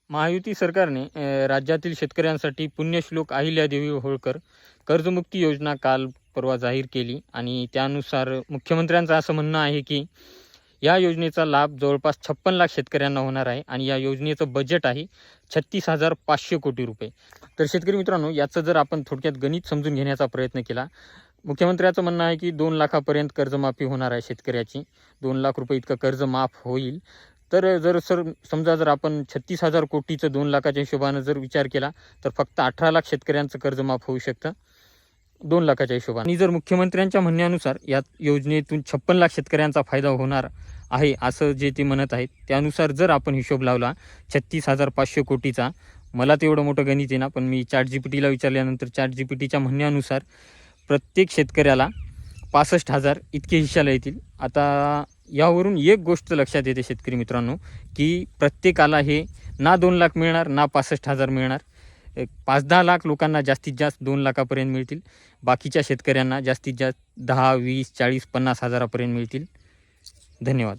महायुती सरकारने राज्यातील शेतकऱ्यांसाठी पुण्यश्लोक अहिल्यादेवी होळकर कर्जमुक्ती योजना काल परवा जाहीर केली आणि त्यानुसार मुख्यमंत्र्यांचं असं म्हणणं आहे की या योजनेचा लाभ जवळपास 56 लाख शेतकऱ्यांना होणार आहे आणि या योजनेचं बजेट आहे 36,500 कोटी रुपये. तर शेतकरी मित्रांनो, याचं जर आपण थोडक्यात गणित समजून घेण्याचा प्रयत्न केला, मुख्यमंत्र्यांचं म्हणणं आहे की 2 लाखापर्यंत कर्जमाफी होणार आहे शेतकऱ्याची. 2 लाख रुपये इतकं कर्ज माफ होईल. तर समजा जर आपण 36,000 कोटीचं 2 लाखाच्या हिशोबानं जर विचार केला तर फक्त 18 लाख शेतकऱ्यांचं कर्ज माफ होऊ शकतं 2 लाखाच्या हिशोबाने. आणि जर मुख्यमंत्र्यांच्या म्हणण्यानुसार या योजनेतून 56 लाख शेतकऱ्यांचा फायदा होणार आहे असं जे ते म्हणत आहेत, त्यानुसार जर आपण हिशोब लावला 36,500 कोटीचा, मला तेवढं मोठं गणित आहे ना, पण मी ChatGPTला विचारल्यानंतर ChatGPTच्या म्हणण्यानुसार प्रत्येक शेतकऱ्याला 65,000 इतके हिश्श्याला येतील. आता यावरून एक गोष्ट लक्षात येते शेतकरी मित्रांनो, की प्रत्येकाला हे ना 2 लाख मिळणार ना 65,000 मिळणार. 5-10 लाख लोकांना जास्तीत जास्त 2 लाखापर्यंत मिळतील. बाकीच्या शेतकऱ्यांना जास्तीत जास्त 10, 20, 40, 50 हजारापर्यंत मिळतील. धन्यवाद.